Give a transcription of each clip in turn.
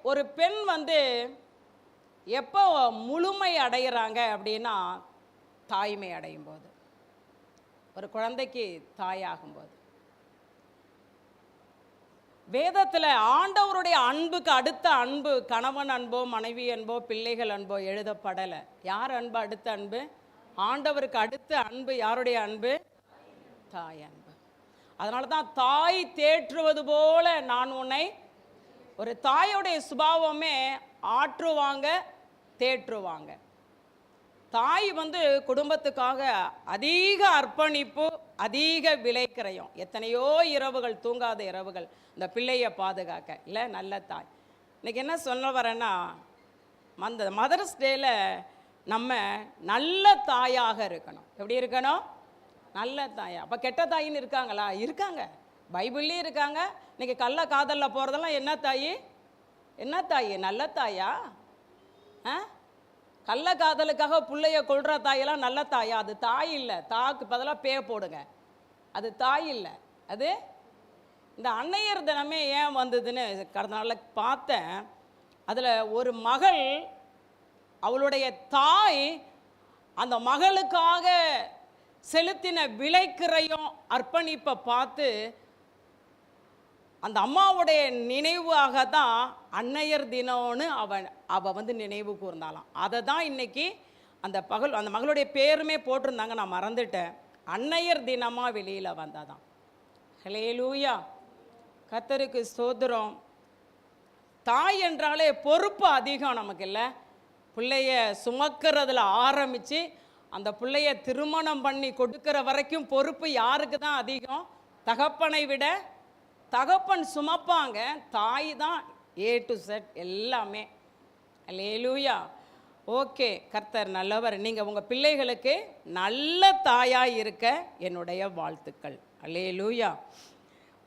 ஒரு பெண் எப்போ முழுமை அடைகிறாங்க அப்படின்னா தாய்மை அடையும் போது, ஒரு குழந்தைக்கு தாயாகும்போது. வேதத்தில் ஆண்டவருடைய அன்புக்கு அடுத்த அன்பு கணவன் அன்போ மனைவி அன்போ பிள்ளைகள் அன்போ எழுதப்படலை. யார் அன்பு அடுத்த அன்பு? ஆண்டவருக்கு அடுத்த அன்பு யாருடைய அன்பு? தாய் அன்பு. அதனால தான் தாய் தேற்றுவது போல நான் உன்னை. ஒரு தாயோடைய சுபாவமே ஆற்றுவாங்க, தேற்றுவாங்க. தாய் குடும்பத்துக்காக அதிக அர்ப்பணிப்பு, அதிக விலை கிரயம். எத்தனையோ இரவுகள், தூங்காத இரவுகள் இந்த பிள்ளையை பாதுகாக்க. இல்லை, நல்ல தாய். இன்னைக்கு என்ன சொல்ல வரேன்னா, அந்த மதர்ஸ் டேல நம்ம நல்ல தாயாக இருக்கணும். எப்படி இருக்கணும்? நல்ல தாயா. அப்போ கெட்ட தாயின்னு இருக்காங்களா? இருக்காங்க, பைபிள்லேயும் இருக்காங்க. இன்னைக்கு கள்ள காதலில் போகிறதெல்லாம் என்ன தாயி? என்ன தாயி? நல்ல தாயா? கள்ள காதலுக்காக பிள்ளைய கொள்கிற தாயெல்லாம் நல்ல தாயா? அது தாய் இல்லை. தாக்கு பதிலாக பே போடுங்க. அது தாய் இல்லை. அது இந்த அன்னையர் தினமே ஏன் வந்ததுன்னு கடந்த நாளில் பார்த்தேன். அதில் ஒரு மகள், அவளுடைய தாய் அந்த மகளுக்காக செலுத்தின விலைக்கிரயம், அர்ப்பணிப்பை பார்த்து அந்த அம்மாவுடைய நினைவாக தான் அன்னையர் தினம்னு அவ நினைவு கூர்ந்தாலாம். அதை தான் இன்னைக்கு அந்த மகளுடைய பேருமே போட்டிருந்தாங்க. நான் மறந்துட்டேன். அன்னையர் தினமாக வெளியில் வந்தாதான். ஹல்லேலூயா, கர்த்தருக்கு ஸ்தோத்திரம். தாய் என்றாலே பொறுப்பு அதிகம் நமக்கு. இல்லை, பிள்ளைய சுமக்கிறதுல ஆரம்பித்து அந்த பிள்ளைய திருமணம் பண்ணி கொடுக்கிற வரைக்கும் பொறுப்பு யாருக்கு தான் அதிகம்? தகப்பனை விட. தகப்பன் சுமப்பாங்க, தாய் தான் A to Z எல்லாமே. அல்லேலூயா. ஓகே, கர்த்தர் நல்லவர். நீங்கள் உங்கள் பிள்ளைகளுக்கு நல்ல தாயாக இருக்க என்னுடைய வாழ்த்துக்கள். அல்லேலூயா.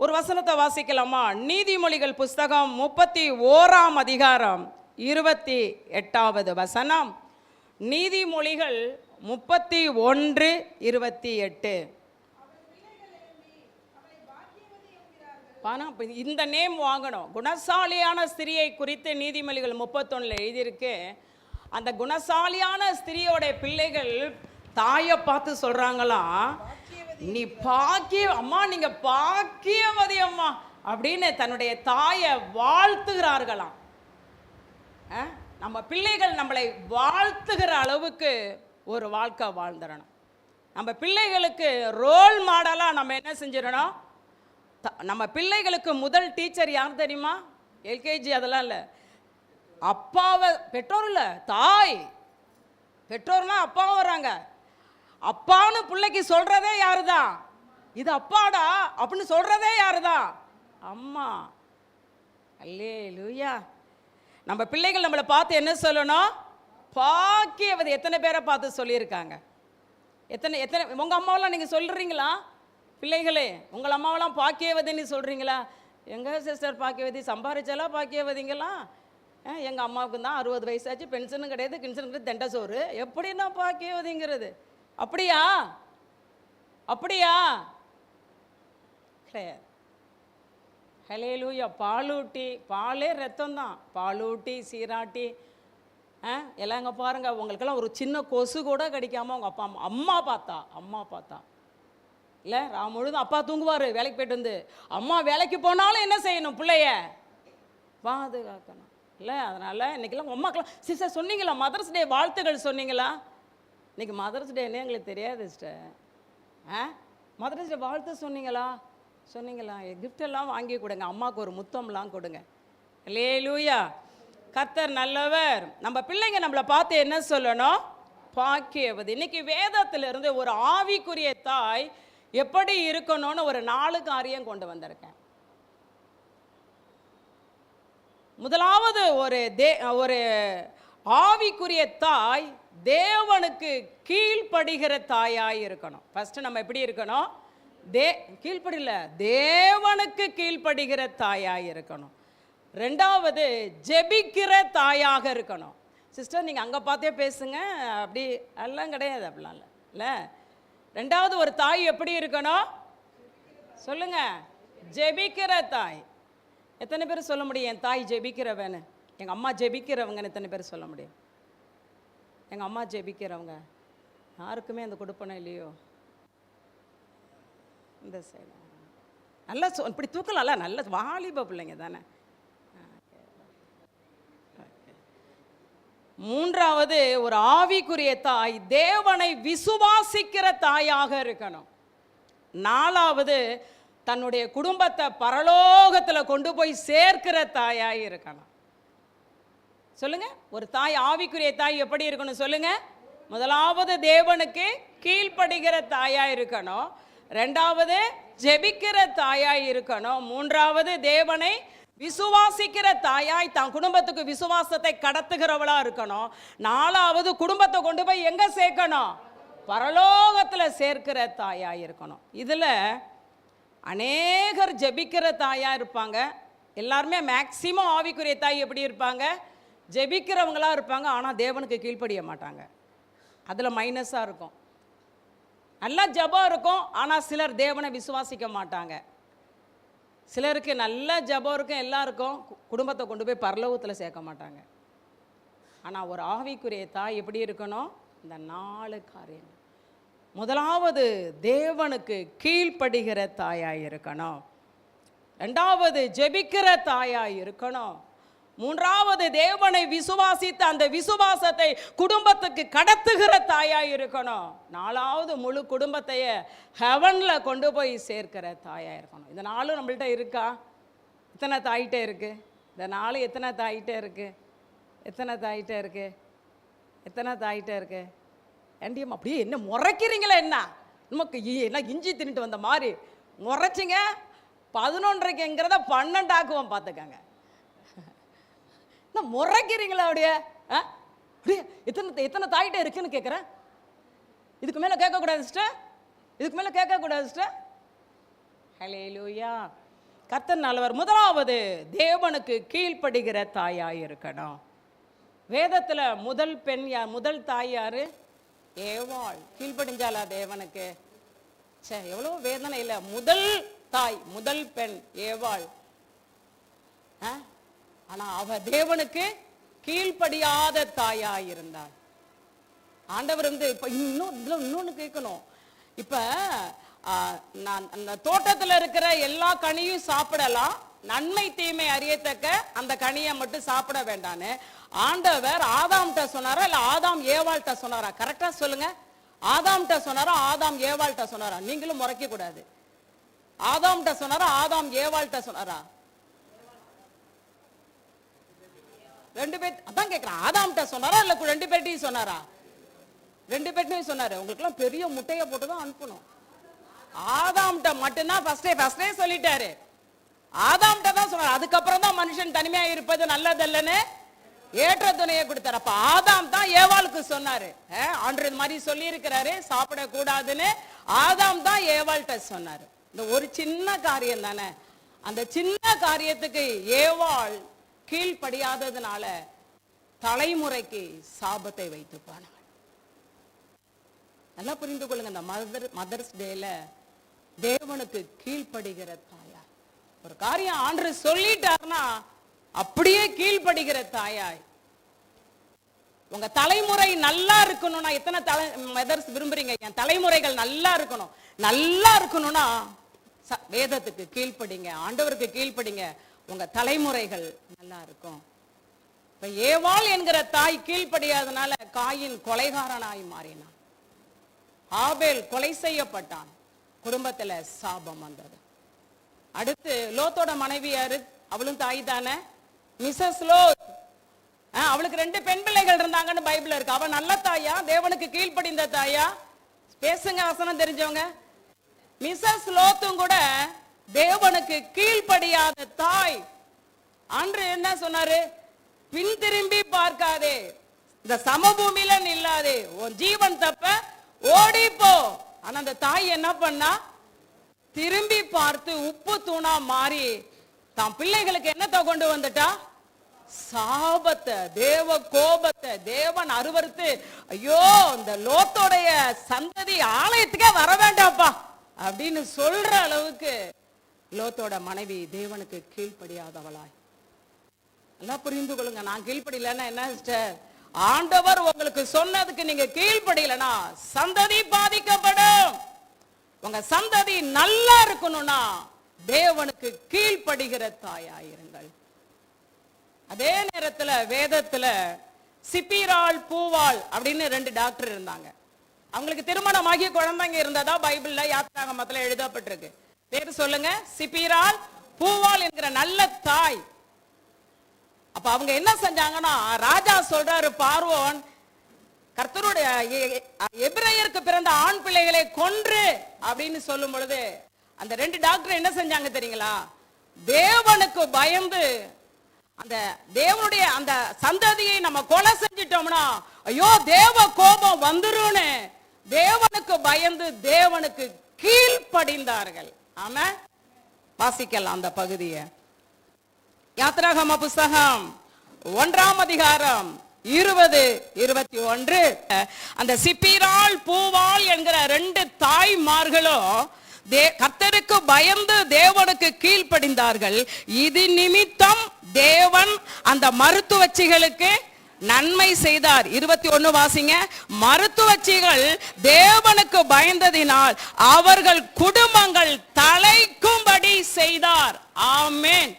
ஒரு வசனத்தை வாசிக்கலாமா? நீதிமொழிகள் புஸ்தகம் 31ஆம் அதிகாரம் 28வது வசனம். நீதிமொழிகள் 31:28. இந்த நேம் வாங்கணும். குணசாலியான ஸ்திரியை குறித்து நீதிமொழிகள் 31 எழுதியிருக்கு. அந்த குணசாலியான ஸ்திரியோட பிள்ளைகள் தாயை பார்த்து சொல்றாங்களாம், நீ அம்மா, நீங்க பாக்கியவதி அம்மா அப்படின்னு தன்னுடைய தாயை வாழ்த்துகிறார்களாம். நம்ம பிள்ளைகள் நம்மளை வாழ்த்துகிற அளவுக்கு ஒரு வாழ்க்கை வாழ்ந்துடணும். நம்ம பிள்ளைகளுக்கு ரோல் மாடலாக நம்ம என்ன செஞ்சிடணும்? நம்ம பிள்ளைகளுக்கு முதல் டீச்சர் யார் தெரியுமா? எல்கேஜி அதெல்லாம் இல்லை, அப்பாவை. பெற்றோர் இல்லை, தாய். பெற்றோர்னா அப்பாவும் வராங்க. அப்பான்னு பிள்ளைக்கு சொல்றதே யாருதான்? இது அப்பாடா அப்படின்னு சொல்றதே யாருதான்? அம்மா. அல்லேலூயா. நம்ம பிள்ளைகள் நம்மளை பார்த்து என்ன சொல்லணும்? பாக்கியவதி. எத்தனை பேரை பார்த்து சொல்லியிருக்காங்க? எத்தனை உங்கள் அம்மாவெல்லாம் நீங்கள் சொல்கிறீங்களா? பிள்ளைகளே, உங்கள் அம்மாவெல்லாம் பாக்கியவதின்னு சொல்கிறீங்களா? எங்கள் சிஸ்டர் பாக்கியவதி, சம்பாரிச்சாலாம் பாக்கியவதிங்களா? எங்கள் அம்மாவுக்கு தான் 60 வயசாச்சு, பென்ஷனும் கிடையாது, கின்ஷனும் கிடையாது, தெண்டை சோறு. எப்படின்னா பாக்கியவதிங்கிறது? அப்படியா? அப்படியா? கிடையாது. ஹல்லேலூயா. பாலூட்டி, பாலே ரத்தம் தான். பாலூட்டி சீராட்டி எல்லாம் இங்கே பாருங்கள். உங்களுக்கெல்லாம் ஒரு சின்ன கொசு கூட கிடைக்காம உங்கள் அப்பா அம்மா பார்த்தா இல்லை, முழுதும் அப்பா தூங்குவார் வேலைக்கு போய்ட்டு அம்மா வேலைக்கு போனாலும் என்ன செய்யணும்? பிள்ளைய பாதுகாக்கணும். இல்லை, அதனால் இன்றைக்கெல்லாம் அம்மாக்கெல்லாம் சிஸ்டர் சொன்னீங்களா? மதர்ஸ் டே வாழ்த்துக்கள் சொன்னீங்களா? இன்றைக்கி மதர்ஸ் டேன்னு எங்களுக்கு தெரியாது சிஸ்டர். மதர்ஸ் டே வாழ்த்து சொன்னீங்களா? கிஃப்ட் எல்லாம் வாங்கி கொடுங்க, அம்மாவுக்கு ஒரு முத்தம்லாம் கொடுங்க. அல்லேலூயா. கர்த்தர் நல்லவர். நம்ம பிள்ளைங்க நம்மளை பார்த்து என்ன சொல்லணும்? பாக்கியவதி. இன்னைக்கு வேதத்திலிருந்து ஒரு ஆவிக்குரிய தாய் எப்படி இருக்கணும்னு ஒரு 4 காரியம் கொண்டு வந்திருக்கேன். முதலாவது, ஒரு ஆவிக்குரிய தாய் தேவனுக்கு கீழ்ப்படுகிற தாயாய் இருக்கணும். ஃபர்ஸ்ட் நம்ம எப்படி இருக்கணும்? கீழ்ப்படில தேவனுக்கு கீழ்ப்படுகிற தாயாய் இருக்கணும். 2வது, ஜெபிக்கிற தாயாக இருக்கணும். சிஸ்டர் நீங்கள் அங்கே பார்த்தே பேசுங்க, அப்படி எல்லாம் கிடையாது, அப்படிலாம் இல்லை. 2வது, ஒரு தாய் எப்படி இருக்கணும்? சொல்லுங்க. ஜெபிக்கிற தாய். எத்தனை பேர் சொல்ல முடியும் என் தாய் ஜெபிக்கிறவன்னு? எங்கள் அம்மா ஜெபிக்கிறவங்கன்னு எத்தனை பேர் சொல்ல முடியும்? எங்கள் அம்மா ஜெபிக்கிறவங்க யாருக்குமே அந்த கொடுப்பனை இல்லையோ? இந்த சைடு நல்லா இப்படி தூக்கலாம்ல, நல்ல வாலிப பிள்ளைங்க தானே. மூன்றாவது, ஒரு ஆவிக்குரிய தாய் தேவனை விசுவாசிக்கிற தாயாக இருக்கணும். நாலாவது, தன்னுடைய குடும்பத்தை பரலோகத்தில் கொண்டு போய் சேர்க்கிற தாயாக இருக்கணும். சொல்லுங்க, ஒரு தாய், ஆவிக்குரிய தாய் எப்படி இருக்கணும் சொல்லுங்க? முதலாவது தேவனுக்கு கீழ்ப்படுகிற தாயா இருக்கணும். ரெண்டாவது ஜெபிக்கிற தாயாய் இருக்கணும். மூன்றாவது தேவனை விசுவாசிக்கிற தாயாய் தான் குடும்பத்துக்கு விசுவாசத்தை கடத்துகிறவளா இருக்கணும். நாலாவது குடும்பத்தை கொண்டு போய் எங்க சேர்க்கணும்? பரலோகத்தில் சேர்க்கிற தாயாய் இருக்கணும். இதுல அநேகர் ஜெபிக்கிற தாயா இருப்பாங்க. எல்லாருமே மேக்சிமம் ஆவிக்குரிய தாய் எப்படி இருப்பாங்க? ஜெபிக்கிறவங்களா இருப்பாங்க. ஆனால் தேவனுக்கு கீழ்ப்படிய மாட்டாங்க. அதில் மைனஸாக இருக்கும். நல்லா ஜபம் இருக்கும், ஆனால் சிலர் தேவனை விசுவாசிக்க மாட்டாங்க. சிலருக்கு நல்ல ஜபம் இருக்கும், எல்லாருக்கும் குடும்பத்தை கொண்டு போய் பரலோகத்தில் சேர்க்க மாட்டாங்க. ஆனால் ஒரு ஆவிக்குரிய தாய் எப்படி இருக்கணும்? இந்த 4 காரியங்கள். முதலாவது தேவனுக்கு கீழ்ப்படுகிற தாயாய் இருக்கணும். ரெண்டாவது ஜெபிக்கிற தாயாய் இருக்கணும். மூன்றாவது தேவனை விசுவாசித்து அந்த விசுவாசத்தை குடும்பத்துக்கு கடத்துகிற தாயாய் இருக்கணும். நாலாவது முழு குடும்பத்தைய ஹெவன்ல கொண்டு போய் சேர்க்கிற தாயா இருக்கணும். இந்த 4 நம்மள்கிட்ட இருக்கா? எத்தனை தாயிட்ட இருக்கு? இந்த 4 எத்தனை தாயிட்ட இருக்கு? எத்தனை தாயிட்ட இருக்கு? எத்தனை தாயிட்ட இருக்கு? ஏண்டியம் அப்படியே என்ன முறைக்கிறீங்களா? என்ன நமக்கு என்ன இஞ்சி தின்னுட்டு வந்த மாதிரி முறைச்சிங்க? 11:30ங்கிறத 12 ஆக்குவோம் பார்த்துக்கங்க. முறைக்கிறீங்களா? அப்படியே அப்படியே எத்தனை தாயிட்ட இருக்குன்னு கேட்குறேன். இதுக்கு மேலே கேட்கக்கூடாது சிஸ்டர், இதுக்கு மேலே கேட்கக்கூடாது சிஸ்டர். ஹல்லேலூயா. கர்த்தர் நல்லவர். முதலாவது தேவனுக்கு கீழ்ப்படுகிற தாயாய் இருக்கணும். வேதத்தில் முதல் பெண் யார்? முதல் தாய் யாரு? ஏவாள். கீழ்ப்படிஞ்சாலா தேவனுக்கு? எவ்வளோ வேதனை இல்லை. முதல் தாய், முதல் பெண் ஏவாள். ஆனா அவ தேவனுக்கு கீழ்ப்படியாத தாயாய் இருந்தாள். ஆண்டவர் இப்ப இன்னொன்னு கேட்கணும். இப்ப நான் அந்த தோட்டத்துல இருக்கிற எல்லா கனியும் சாப்பிடலாம், நன்மை தீமை அறியத்தக்க அந்த கனியை மட்டும் சாப்பிட வேண்டான்னு ஆண்டவர் ஆதாம்கிட்ட சொன்னாரா இல்ல ஆதாம் ஏவாள்கிட்ட சொன்னாரா? கரெக்டா சொல்லுங்க. ஆதாம்கிட்ட சொன்னாரா ஆதாம் ஏவாள்கிட்ட சொன்னாரா? நீங்களும் முறைக்க கூடாது. ஆதாம்கிட்ட சொன்னாரா ஆதாம் ஏவாள்கிட்ட சொன்னாரா? 2 பேர். அதான் கேட்கிறேன், ஆதாம்கிட்ட சொன்னாரா இல்ல 2 பேர்ட்டையும் சொன்னாரா? 2 பேர்ட்டையும் சொன்னாரு. உங்களுக்கு எல்லாம் பெரிய முட்டையை போட்டுதான் அனுப்பணும். ஆதாம்கிட்ட மட்டும்தான் ஃபர்ஸ்டே சொல்லிட்டாரு. ஆதாம்கிட்ட தான் சொன்னார். அதுக்கப்புறம் தான் மனுஷன் தனிமையா இருப்பது நல்லதல்லன்னு ஏற்ற துணையை கொடுத்தாரு. அப்ப ஆதாம் தான் ஏவாளுக்கு சொன்னாரு. ஆண்டவர் மாதிரி சொல்லி இருக்கிறாரு சாப்பிட கூடாதுன்னு. ஆதாம் தான் ஏவாள்கிட்ட சொன்னாரு. இந்த ஒரு சின்ன காரியம் தானே. அந்த சின்ன காரியத்துக்கு ஏவாள் கீழ்ப்படியாததுனால தலைமுறைக்கு சாபத்தை வைத்து போனவள். நல்லா புரிந்து கொள்ளுங்க. இந்த மதர்ஸ் டேல தேவனுக்கு கீழ்ப்படுகிற தாயாய் ஒரு காரியம் ஆண்டவர் சொல்லிட்டாருன்னா அப்படியே கீழ்ப்படுகிற தாயாய். உங்க தலைமுறை நல்லா இருக்கணும்னா எத்தனை மதர்ஸ் விரும்புறீங்க? என் தலைமுறைகள் நல்லா இருக்கணும். நல்லா இருக்கணும்னா வேதத்துக்கு கீழ்ப்படிங்க, ஆண்டவருக்கு கீழ்ப்படிங்க. உங்க தலைமுறைகள் நல்லா இருக்கும். இப்ப ஏவாள் என்கிற தாய் கீழ்ப்படியாதனால காயின் கொலைகாரனாய் மாறினான். ஆபேல் கொலை செய்யப்பட்டான். குடும்பத்துல சாபம் வந்தது. அடுத்து லோத்தோட மனைவி யாரு? அவளும் தாய் தானே, மிஸ்ஸஸ் லோத். அவளுக்கு 2 பெண் பிள்ளைகள் இருந்தாங்கன்னு பைபிள் இருக்கு. அவ நல்ல தாயா? தேவனுக்கு கீழ்ப்படிந்த தாயா? பேசுங்க, வசனம் தெரிஞ்சவங்க. மிஸ்ஸஸ் லோத்தும் கூட தேவனுக்கு கீழ்ப்படியாத தாய். அன்று என்ன சொன்னாரு? பின் திரும்பி பார்க்காதே, இந்த சமபூமியில நில்லாதே, உன் ஜீவன் தப்ப ஓடிப்போ. ஆனா அந்த தாய் என்ன பண்ணா? திரும்பி பார்த்து உப்பு தூணா மாறி தான் பிள்ளைகளுக்கு என்னத்தை கொண்டு வந்துட்டா? சாபத்தை, தேவ கோபத்தை. தேவன் அருவருத்து, ஐயோ இந்த லோத்தோடைய சந்ததி ஆலயத்துக்கே வர வேண்டாப்பா அப்படின்னு சொல்ற அளவுக்கு லோத்தோட மனைவி தேவனுக்கு கீழ்ப்படியாதவளாய் எல்லாம் புரிந்து கொள்ளுங்க. நான் கீழ்ப்படியலன்னா என்ன சிஸ்டர்? ஆண்டவர் உங்களுக்கு சொன்னதுக்கு நீங்க கீழ்ப்படியலனா சந்ததி பாதிக்கப்படும். உங்க சந்ததி நல்லா இருக்கணும்னா தேவனுக்கு கீழ்ப்படுகிற தாயாயிருங்கள். அதே நேரத்துல வேதத்துல சிப்பிராள் பூவாள் அப்படின்னு 2 டாக்டர் இருந்தாங்க. அவங்களுக்கு திருமணமாகிய குழந்தைங்க இருந்ததா பைபிள்ல யாத்திராகமத்துல எழுதப்பட்டிருக்கு. பேரு சொல்லுங்க, சிப்பிராள் பூவாள் என்கிற நல்ல தாய். அப்ப அவங்க என்ன செஞ்சாங்கன்னா, ராஜா சொல்றாரு, பார்வோன் கர்த்தருடைய எபிரேயருக்கு பிறந்த ஆண் பிள்ளைகளை கொன்று அப்படின்னு சொல்லும் பொழுது அந்த 2 டாக்டர் என்ன செஞ்சாங்க தெரியுங்களா? தேவனுக்கு பயந்து அந்த தேவனுடைய அந்த சந்ததியை நம்ம கொலை செஞ்சிட்டோம்னா ஐயோ தேவ கோபம் வந்துரும்னு தேவனுக்கு பயந்து தேவனுக்கு கீழ்ப்படிந்தார்கள். ஆமா, வாசிக்கலாம் அந்த பகுதியை. யாத்திராகம புஸ்தகம் 1ஆம் அதிகாரம் 20-21. அந்த சிப்பிராள் பூவாள் என்கிற 2 தாய்மார்களும் கர்த்தருக்கு பயந்து தேவனுக்கு கீழ்ப்படிந்தார்கள். இது நிமித்தம் தேவன் அந்த மருத்துவச்சிகளுக்கு நன்மை செய்தார். 21 வாசிங்க. மருத்துவச்சிகள் தேவனுக்கு பயந்ததினால் அவர்கள் குடும்பங்கள் தலைக்கும்படி செய்தார். ஆமென்.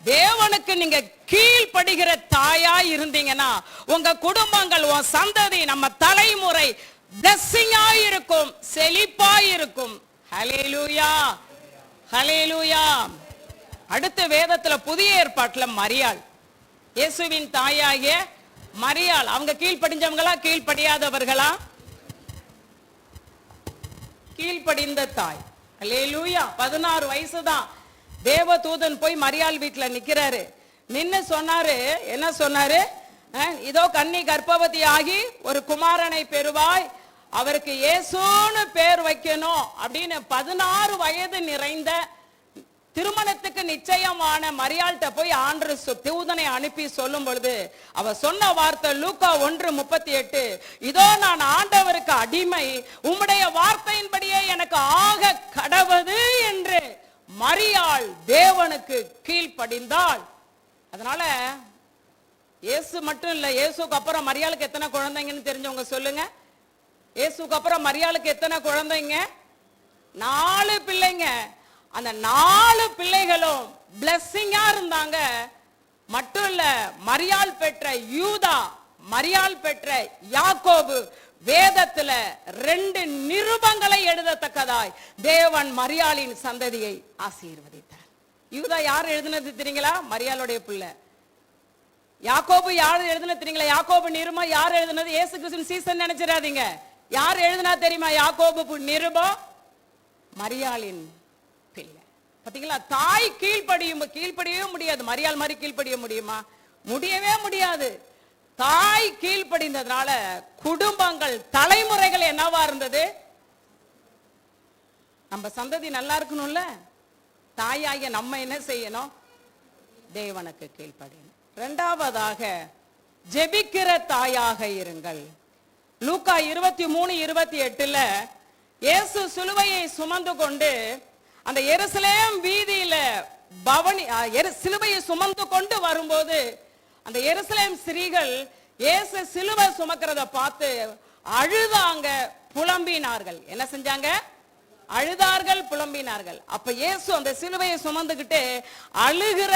தேவனுக்கு நீங்க கீழ்ப்படுகிற தாயா இருந்தீங்கன்னா உங்க குடும்பங்கள், உன் சந்ததி, நம்ம தலைமுறை பிளெஸிங்கா இருக்கும், செழிப்பா இருக்கும். ஹல்லேலூயா, ஹல்லேலூயா. அடுத்த வேதத்துல புதிய ஏற்பாட்டுல மரியாள், இயேசுவின் தாயாகிய மரியாள், அவங்க கீழ்ப்படிஞ்சவங்களா கீழ்ப்படியாதவர்களா? கீழ்ப்படிந்த தாய். ஹல்லேலூயா. 16 வயசுதான் தேவதூதன் போய் மரியாள் வீட்டுல நிக்கிறாரு. நின்னு சொன்னாரு, என்ன சொன்னாரு? இதோ கன்னி கர்ப்பவதி ஆகி ஒரு குமாரனை பெறுவாய், அவருக்கு இயேசுன்னு பேர் வைக்கணும் அப்படின்னு 16 வயது நிறைந்த திருமணத்துக்கு நிச்சயமான மரியாள்கிட்ட போய் ஆண்டவர் தூதனை அனுப்பி சொல்லும் பொழுது அவ சொன்ன வார்த்தை லூக்கா 1:38, இதோ நான் ஆண்டவருக்கு அடிமை, உம்முடைய வார்த்தையின்படியே எனக்கு ஆக கடவது என்று மரியாள் தேவனுக்கு கீழ்ப்படிந்தாள். அதனால இயேசு மட்டும் இல்ல, இயேசுக்கு அப்புறம் மரியாளுக்கு எத்தனை குழந்தைங்கன்னு தெரிஞ்சவங்க சொல்லுங்க. இயேசுக்கு அப்புறம் மரியாளுக்கு எத்தனை குழந்தைங்க? 4 பிள்ளைங்க. அந்த 4 பிள்ளைகளும் பிளெஸிங்கா இருந்தாங்க. மட்டும் இல்ல, மரியாள் பெற்ற யூதா, மரியாள் பெற்ற யாக்கோபு வேதத்துல 2 நிருபங்களை எழுதத்தக்கதாய் தேவன் மரியாளின் சந்ததியை ஆசீர்வதித்தார். யூதா யார் எழுதினது தெரியுங்களா? மரியாளுடைய பிள்ளை. யாக்கோபு யார் எழுதினது தெரியுங்களா? யாக்கோபு நிருபம் யார் எழுதினது? இயேசு கிறிஸ்துவின் சீசன் நினைச்சிடாதீங்க. யார் எழுதினா தெரியுமா? யாக்கோபு நிருபம் மரியாளின் பிள்ளை. பாத்தீங்களா? தாய் கீழ்ப்படியவே முடியாது. மரியாள் மாதிரி கீழ்ப்படிய முடியுமா? முடியவே முடியாது. தாய் கீழ்ப்படிந்ததுனால குடும்பங்கள், தலைமுறைகள் என்னவா இருந்தது? நம்ம சந்ததி நல்லா இருக்கணும்ல. தாயாகிய நம்ம என்ன செய்யணும்? தேவனுக்கு கீழ்ப்படியணும். 2வதாக ஜெபிக்கிற தாயாக இருங்கள். லூக்கா 23:28 இயேசு சிலுவையை சுமந்து கொண்டு அந்த எருசலேம் வீதியில சிலுவையை சுமந்து கொண்டு வரும்போது அந்த எருசலேம் ஸ்திரீகள் இயேசு சிலுவை சுமக்கிறத பார்த்து அழுதாங்க, புலம்பினார்கள். என்ன செஞ்சாங்க? அழுதார்கள், புலம்பினார்கள். அப்ப இயேசு அந்த சிலுவையை சுமந்துகிட்டு அழுகிற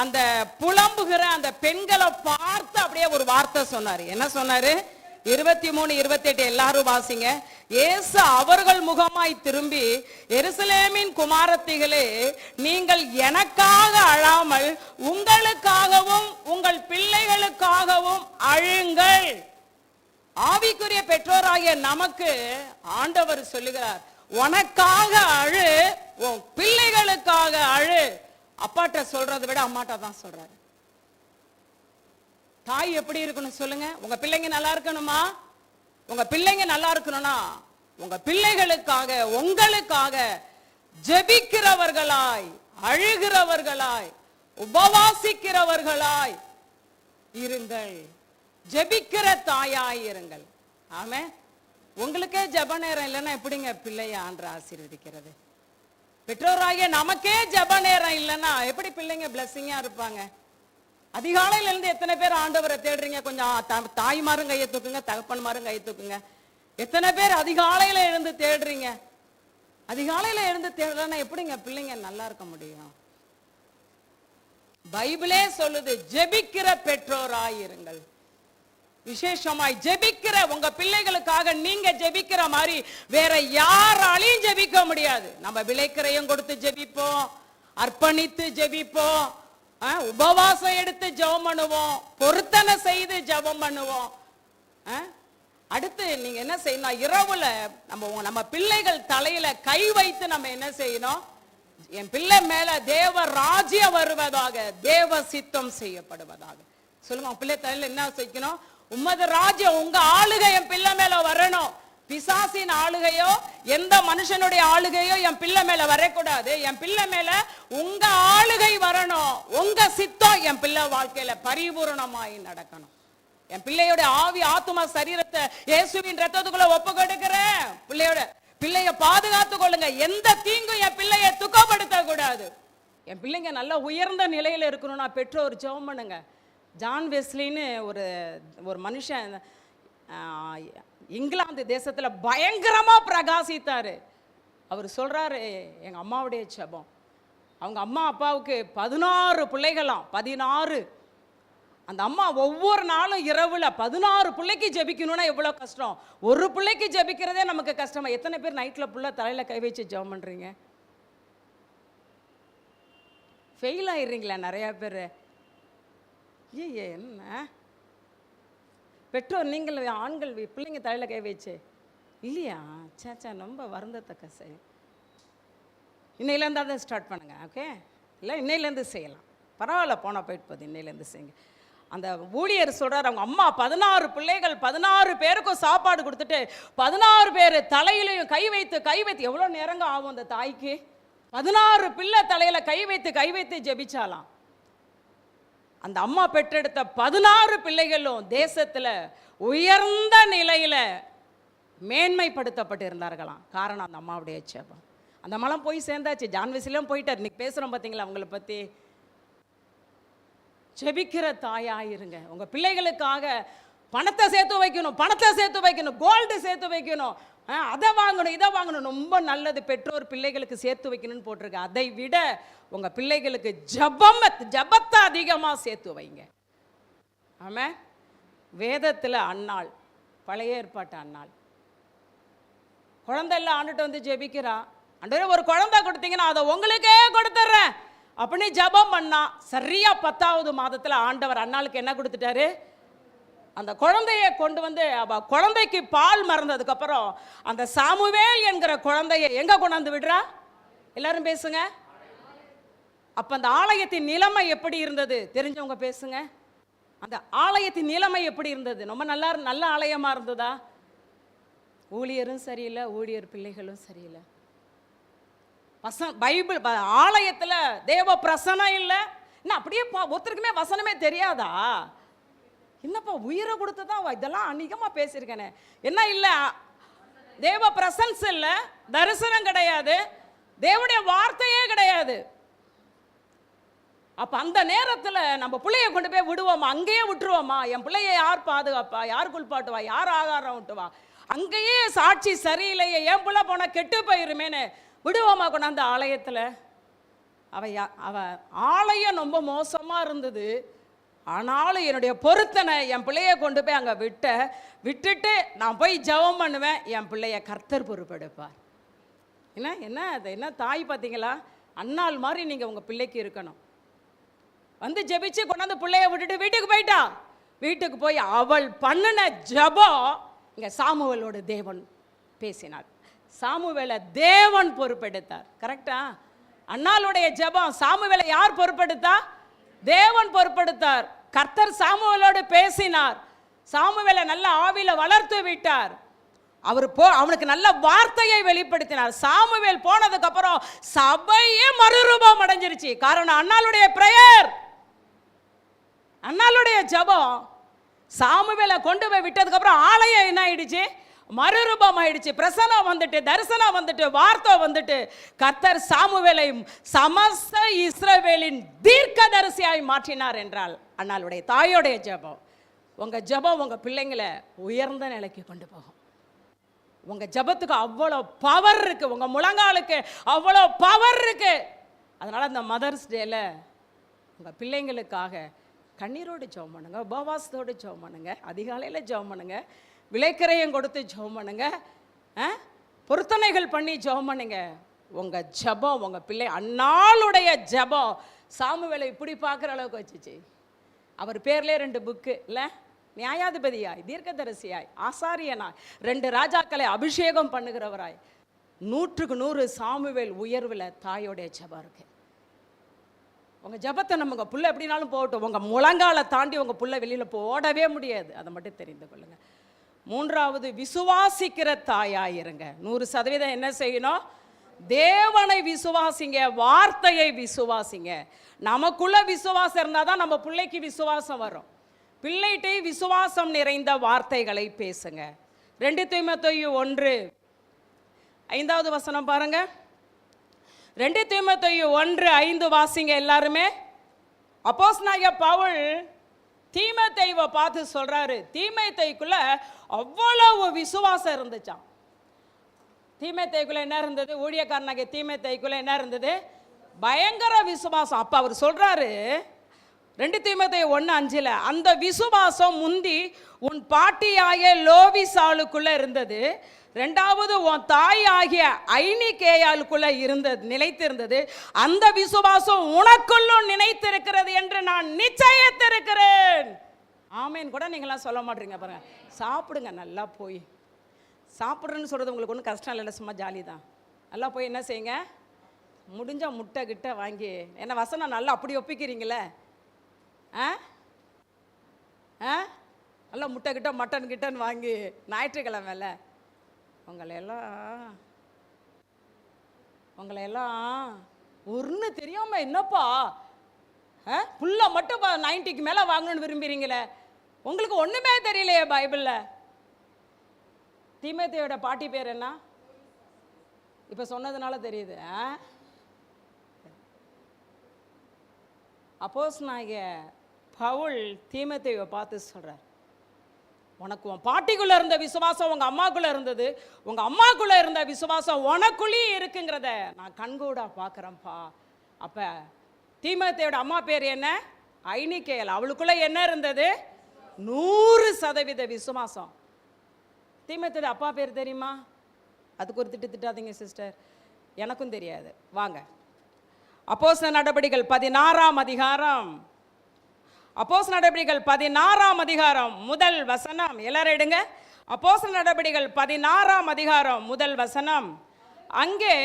அந்த புலம்புகிற அந்த பெண்களை பார்த்து அப்படியே ஒரு வார்த்தை சொன்னாரு. என்ன சொன்னாரு? 23:28 எல்லாரும் வாசிங்க. இயேசு அவர்கள் முகமாய் திரும்பி, எருசலேமின் குமாரத்திகளே, நீங்கள் எனக்காக அழாமல் உங்களுக்காகவும் உங்கள் பிள்ளைகளுக்காகவும் அழுங்கள். ஆவிக்குரிய பெற்றோராகிய நமக்கு ஆண்டவர் சொல்லுகிறார், உனக்காக அழு, உன் பிள்ளைகளுக்காக அழு. அப்பாட்ட சொல்றதை விட அம்மாட்ட தான் சொல்றாரு. தாய் எப்படி இருக்கணும் சொல்லுங்க? உங்க பிள்ளைங்க நல்லா இருக்கணுமா? உங்க பிள்ளைங்க நல்லா இருக்கணும்னா உங்க பிள்ளைகளுக்காக, உங்களுக்காக ஜெபிக்கிறவர்களாய், அழுகிறவர்களாய், உபவாசிக்கிறவர்களாய் இருங்கள். ஜெபிக்கிற தாயாய் இருங்கள். ஆமே. உங்களுக்கே ஜெப நேரம் இல்லைன்னா எப்படிங்க பிள்ளைய ஆண்டவர் ஆசீர்வதிக்கிறது? பெற்றோராகிய நமக்கே ஜெப நேரம் இல்லைன்னா எப்படி பிள்ளைங்க பிளெஸிங்கா இருப்பாங்க? அதிகாலையில இருந்து எத்தனை பேர் ஆண்டவரை தேடுறீங்க? கொஞ்சம் தாய்மாரும் கையை தூக்குங்க, தகப்பன்மாரும் கையை தூக்குங்க. எத்தனை பேர் அதிகாலையில எழுந்து தேடுறீங்க? அதிகாலையில எழுந்து தேடலன்னா எப்படிங்க பிள்ளைங்க நல்லா இருக்க முடியும்? பைபிளே சொல்லுது, ஜெபிக்கிற பெற்றோராயிருங்கள். விசேஷமாய் ஜெபிக்கிற உங்க பிள்ளைகளுக்காக நீங்க ஜெபிக்கிற மாதிரி வேற யாராலையும் ஜெபிக்க முடியாது. நம்ம விளைக்கிறையும் கொடுத்து ஜெபிப்போம், அர்ப்பணித்து ஜெபிப்போம், உபவாசம் எடுத்து ஜெபம் பண்ணுவோம், பொருத்தனை செய்து ஜெபம் பண்ணுவோம். அடுத்து நீங்க என்ன செய்யணும்? இரவுல நம்ம பிள்ளைகள் தலையில கை வைத்து நம்ம என்ன செய்யணும்? என் பிள்ளை மேல தேவ ராஜ்யம் வருவதாக, தேவ சித்தம் செய்யப்படுவதாக சொல்லுங்க. பிள்ளை தலையில என்ன செய்யணும்? உம்மது ராஜ்யம், உங்க ஆளுகை என் பிள்ளை மேல வரணும். பிசாசின் ஆளுகையோ எந்த மனுஷனுடைய ஆளுகையோ என் பிள்ளை மேல வரக்கூடாது. என் பிள்ளை மேல உங்க ஆளுகை வரணும். உங்க சித்தம் என் பிள்ளை வாழ்க்கையில பரிபூரணமாய் நடக்கணும். என் பிள்ளையோட ஆவி ஆத்துமா சரீரத்தை இயேசுவின் ரத்தத்துக்குள்ள ஒப்பு கொடுக்கிறேன். பிள்ளைய பாதுகாத்து கொள்ளுங்க. எந்த தீங்கும் என் பிள்ளைய துக்கப்படுத்த கூடாது. என் பிள்ளைங்க நல்ல உயர்ந்த நிலையில இருக்கணும்னா பெற்றோர் ஜெபம் பண்ணுங்க. ஜான் வெஸ்லின்னு ஒரு மனுஷன் இங்கிலாந்து தேசத்துல பயங்கரமா பிரகாசித்தாரு. அவர் சொல்றாரு, எங்க அம்மாவுடைய ஜெபம், அவங்க அம்மா அப்பாவுக்கு 16 பிள்ளைகளாம், 16. அந்த அம்மா ஒவ்வொரு நாளும் இரவுல 16 பிள்ளைக்கு ஜெபிக்கணும்னா எவ்வளவு கஷ்டம். ஒரு பிள்ளைக்கு ஜெபிக்கிறதே நமக்கு கஷ்டமா. எத்தனை பேர் நைட்ல புள்ள தலையில கை வச்சு ஜெபம் பண்றீங்க? ஃபெயில் ஆயிடுறீங்களா நிறைய பேர்? என்ன பெற்றோர் நீங்கள் ஆண்கள் பிள்ளைங்க தலையில கை வச்சு இல்லையா? சேச்சா ரொம்ப வருந்தத்தக்க செய்யும். இன்னையிலேருந்து அதை ஸ்டார்ட் பண்ணுங்க. ஓகே, இல்லை இன்னையிலேருந்து செய்யலாம், பரவாயில்ல, போனால் போயிட்டு போகுது, இன்னையிலேருந்து செய்யுங்க. அந்த ஊழியர் சொல்றார், அவங்க அம்மா 16 பிள்ளைகள் 16 பேருக்கும் சாப்பாடு கொடுத்துட்டு 16 பேர் தலையிலையும் கை வைத்து எவ்வளோ நேரங்க ஆகும் அந்த தாய்க்கு? 16 பிள்ளை தலையில கை வைத்து ஜெபிச்சாலாம். அந்த அம்மா பெற்றெடுத்த 16 பிள்ளைகளும் தேசத்துல உயர்ந்த நிலையில மேன்மைப்படுத்தப்பட்டு இருந்தார்களாம். காரணம் அந்த அம்மாவுடைய ஜெபம். அந்த அம்மாலாம் போய் சேர்ந்தாச்சு. ஜான் வெஸ்லியும் போயிட்டார். இன்னைக்கு பேசுறோம் பார்த்தீங்களா அவங்களை பத்தி. ஜெபிக்கிற தாயாயிருங்க. உங்க பிள்ளைகளுக்காக பணத்தை சேர்த்து வைக்கணும், கோல்டு சேர்த்து வைக்கணும், அதை வாங்கணும், இதை வாங்கணும். ரொம்ப நல்லது, பெற்றோர் பிள்ளைகளுக்கு சேர்த்து வைக்கணும்னு போட்டிருக்கு. அதை விட உங்க பிள்ளைகளுக்கு ஜபத்தை அதிகமா சேர்த்து வைங்க. ஆமா, வேதத்துல அன்னாள், பழைய ஏற்பாட்டு அன்னாள், குழந்தை எல்லாம் ஆண்டுட்டு வந்து ஜெபிக்கிறா. ஆண்டவரே ஒரு குழந்தை கொடுத்தீங்கன்னா அதை உங்களுக்கே கொடுத்துட்றேன் அப்படின்னு ஜபம் பண்ணா. சரியா 10வது மாதத்துல ஆண்டவர் அன்னாளுக்கு என்ன கொடுத்துட்டாரு? அந்த குழந்தைய கொண்டு வந்து, குழந்தைக்கு பால் மறந்ததுக்கு அப்புறம் அந்த சாமுவேல் என்கிற குழந்தைய எங்க கொண்டாந்து விடுறா? எல்லாரும் பேசுங்க. அப்ப அந்த ஆலயத்தின் நிலைமை எப்படி இருந்தது தெரிஞ்சவங்க பேசுங்க. அந்த ஆலயத்தின் நிலைமை எப்படி இருந்தது? ரொம்ப நல்ல ஆலயமா இருந்ததா? ஊழியரும் சரியில்லை, ஊழியர் பிள்ளைகளும் சரியில்லை. பைபிள் ஆலயத்துல தேவ பிரசனம் இல்லை. என்ன அப்படியே ஒருத்தருக்குமே வசனமே தெரியாதா? என்னப்பா உயிரை கொடுத்துதான் இதெல்லாம் அநேகமா பேசியிருக்கேனே. என்ன இல்லை, தேவ பிரசன்ஸ் இல்லை, தரிசனம் கிடையாது, தேவனுடைய வார்த்தையே கிடையாது. அப்ப அந்த நேரத்துல நம்ம பிள்ளைய கொண்டு போய் விடுவோமா? அங்கேயே விட்டுருவோமா? என் பிள்ளைய யார் பாதுகாப்பா? யார் குளிப்பாட்டுவா? யார் ஆகாரம் விட்டுவா? அங்கேயே சாட்சி சரியில்லையே, என் பிள்ளை போனா கெட்டு போயிருமேன்னு விடுவோமா கொண்டாந்து ஆலயத்துல? அவ ஆலயம் ரொம்ப மோசமா இருந்தது. ஆனாலும் என்னுடைய பொருத்தனை என் பிள்ளைய கொண்டு போய் அங்கே விட்டுட்டு நான் போய் ஜெபம் பண்ணுவேன். என் பிள்ளைய கர்த்தர் பொறுப்பெடுப்பார். என்ன தாய் பார்த்தீங்களா? அன்னாள் மாதிரி நீங்கள் உங்கள் பிள்ளைக்கு இருக்கணும். வந்து ஜெபிச்சு கொண்டாந்து பிள்ளைய விட்டுட்டு வீட்டுக்கு போயிட்டா. வீட்டுக்கு போய் அவள் பண்ணின ஜெபம் இங்கே சாமுவேலோட தேவன் பேசினார். சாமுவேலை தேவன் பொறுப்பெடுத்தார். கரெக்டா? அன்னாளுடைய ஜெபம் சாமுவேலை யார் பொறுப்பெடுத்தா? தேவன் பொறுப்பெடுத்தார். கர்த்தர் சாமுவேலோடு பேசினார். சாமுவேலை நல்ல ஆவியில வளர்த்து விட்டார். அவனுக்கு நல்ல வார்த்தையை வெளிப்படுத்தினார். சாமுவேல் போனதுக்கு அப்புறம் சபையே மறுரூபம் அடைஞ்சிருச்சு. காரணம் அன்னாளுடைய பிரேயர், அன்னாளுடைய ஜெபம். சாமுவேலை கொண்டு போய் விட்டதுக்கு அப்புறம் ஆலயம் என்ன ஆயிடுச்சு? மறுரூபம் ஆயிடுச்சு. பிரசனம் வந்துட்டு, தரிசனம் வந்துட்டு, வார்த்தை வந்துட்டு, கர்த்தர் சாமுவேலை சமஸ்த இஸ்ரவேலின் தீர்க்கதரிசியாய் மாற்றினார் என்றால் அண்ணாளுடைய தாயோடைய ஜெபம். உங்க ஜெபம் உங்க பிள்ளைங்களை உயர்ந்த நிலைக்கு கொண்டு போகும். உங்க ஜெபத்துக்கு அவ்வளோ பவர் இருக்கு, உங்க முழங்காலுக்கு அவ்வளோ பவர் இருக்கு. அதனால இந்த மதர்ஸ் டேல உங்க பிள்ளைங்களுக்காக கண்ணீரோடு ஜெபம் பண்ணுங்க, உபவாசத்தோடு ஜெபம் பண்ணுங்க, அதிகாலையில் ஜெபம் பண்ணுங்க, விலைக்கரையும் கொடுத்து ஜெபம் பண்ணுங்க, பொருத்தனைகள் பண்ணி ஜெபம் பண்ணுங்க. உங்க ஜெபம் உங்க பிள்ளை அன்னாளுடைய ஜெபம் சாமுவேலை இப்படி பார்க்குற அளவுக்கு வச்சுச்சு. அவர் பேர்லேயே 2 புக்கு இல்லை, நியாயாதிபதியாய், தீர்க்கதரிசியாய், ஆசாரியனாய், 2 ராஜாக்களை அபிஷேகம் பண்ணுகிறவராய், 100க்கு 100 சாமுவேல் உயர்வில் தாயோடைய ஜெபம் இருக்கு. உங்கள் ஜெபத்தை நம்ம உங்கள் புள்ள எப்படினாலும் போகட்டும், உங்கள் முழங்கால தாண்டி உங்கள் புள்ள வெளியில் போடவே முடியாது. அதை மட்டும் தெரிந்து கொள்ளுங்கள். 3வது, விசுவாசிக்கிற தாயாயிருங்க. 100% என்ன செய்யணும்? தேவனை விசுவாசிங்க, வார்த்தையை விசுவாசிங்க. நமக்குள்ள விசுவாசம் இருந்தால் தான் நம்ம பிள்ளைக்கு விசுவாசம் வரும். பிள்ளைகிட்டே விசுவாசம் நிறைந்த வார்த்தைகளை பேசுங்க. 2 தீமோத்தேயு 1:5 வசனம் பாருங்க. 2 தீமோத்தேயு 1:5 வாசிங்க எல்லாருமே. அப்போஸ்தலனாகிய பவுல் தீமோத்தேயுவை பார்த்து சொல்றாரு, தீமோத்தேயுக்குள்ள அவ்வளவு விசுவாசம் இருந்துச்சாம். தீமோத்தேயுக்குள்ள என்ன இருந்தது? ஊழியக்காரனாகிய தீமோத்தேயுக்குள்ள என்ன இருந்தது? பயங்கர விசுவாசம். அப்ப அவர் சொல்றாரு 2 தீமோத்தேயு 1:5, அந்த விசுவாசம் முந்தி உன் பாட்டியாகிய லோவிசாளுக்குள்ள இருந்தது, 2வது உன் தாய் ஆகிய ஐனிகேயாளுக்குள்ள இருந்தது, நிலைத்திருந்தது. அந்த விசுவாசம் உனக்குள்ளும் நினைத்திருக்கிறது என்று நான் நிச்சயித்திருக்கிறேன். ஆமேன் கூட நீங்களாம் சொல்ல மாட்டீங்க பாருங்க. சாப்பிடுங்க, நல்லா போய் சாப்பிட்றேன்னு சொல்கிறது உங்களுக்கு ஒன்றும் கஷ்டம் இல்லை, சும்மா ஜாலி தான். நல்லா போய் என்ன செய்யுங்க, முடிஞ்ச முட்டை கிட்ட வாங்கி, என்ன வசனம் நல்லா அப்படி ஒப்பிக்கிறீங்களே, நல்லா முட்டை கிட்ட மட்டன் கிட்டன்னு வாங்கி ஞாயிற்றுக்கிழமைல உங்களையெல்லாம் ஒன்று தெரியாமல் என்னப்பா புள்ள மட்டும் 90க்கு மேலே வாங்கணும்னு விரும்புகிறீங்களே, உங்களுக்கு ஒன்றுமே தெரியலையே பைபிளில். தீமோத்தேயோட பாட்டி பேர் என்ன? இப்போ சொன்னதுனால தெரியுது. அப்போஸ்தலனாகிய பவுல் தீமோத்தேயுவை பார்த்து சொல்கிறார், உனக்கு உன் பாட்டிக்குள்ளே இருந்த விசுவாசம் உங்கள் அம்மாக்குள்ளே இருந்தது, உங்கள் அம்மாக்குள்ளே இருந்த விசுவாசம் உனக்குள்ளேயே இருக்குங்கிறத நான் கண்கூடா பார்க்குறேன்ப்பா. அப்போ தீமோத்தேயோட அம்மா பேர் என்ன? ஐனிகேல். அவளுக்குள்ளே என்ன இருந்தது? 100% விசுவாசம். தீமோத்தேயோட அப்பா பேர் தெரியுமா? அதுக்கு ஒரு திட்டாதீங்க சிஸ்டர், எனக்கும் தெரியாது. வாங்க அப்போஸ்தலர் நடபடிகள் 16ஆம் அதிகாரம், அப்போஸ்தலர் நடபடிகள் 16ஆம் அதிகாரம் 1 வசனம். எல்லாரும் எடுங்க. அப்போஸ்தலர் நடபடிகள் 16ஆம் அதிகாரம் 1 வசனம். அங்கே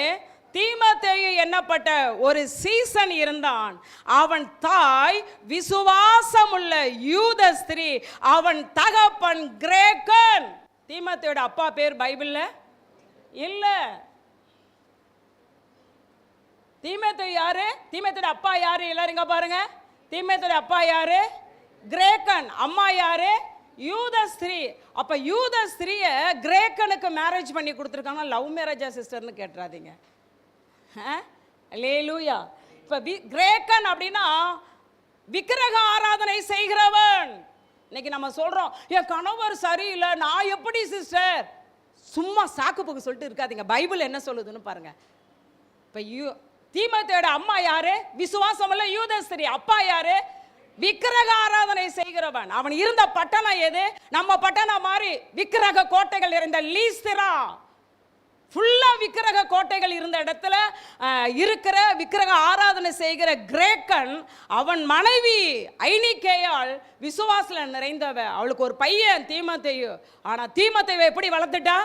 தீமோத்தேயு என்னப்பட்ட ஒரு சீசன் இருந்தான். அவன் தாய் விசுவாசமுள்ள யூத ஸ்திரீ, அவன் தகப்பன் கிரேக்கன். தீமோத்தேயோட அப்பா பேர் பைபிள்ல இல்ல. தீமோத்தேயு யாரு? தீமோத்தேயோட அப்பா யாரு? எல்லாரும் இங்க பாருங்க. தீமோத்தேயோட அப்பா யாரு? கிரேக்கன். அம்மா யாரு? யூத ஸ்திரீ. அப்ப யூத ஸ்திரீய கிரேக்கனுக்கு மேரேஜ் பண்ணி கொடுத்துருக்காங்க. லவ் மேரேஜா சிஸ்டர்னு கேட்டுறாதீங்க. அல்லேலூயா. இப்ப கிரேக்கன் அப்படின்னா விக்கிரக ஆராதனை செய்கிறவன். இன்னைக்கு நம்ம சொல்றோம், என் கணவர் சரியில்லை, நான் எப்படி சிஸ்டர்? சும்மா சாக்கு போக்கு சொல்லிட்டு இருக்காதீங்க. பைபிள் என்ன சொல்லுதுன்னு பாருங்க. இப்ப தீமோத்தேயோட அம்மா யாரு? விசுவாசமுள்ள யூத ஸ்திரீ. அப்பா யாரு? விக்கிரக ஆராதனை செய்கிறவன். அவன் இருந்த பட்டணம் எது? நம்ம பட்டணம் மாதிரி விக்கிரக கோட்டைகள் இருந்த லீஸ்திரா. ஃபுல்லா விக்கிரக கோட்டைகள் இருந்த இடத்துல இருக்கிற விக்கிரக ஆராதனை செய்கிற கிரேக்கன். அவன் மனைவி ஐனிகேயாள் விசுவாசல நிறைந்தவ. அவளுக்கு ஒரு பையன் தீமோத்தேயு. ஆனா தீமோத்தேயுவை எப்படி வளர்த்துட்டா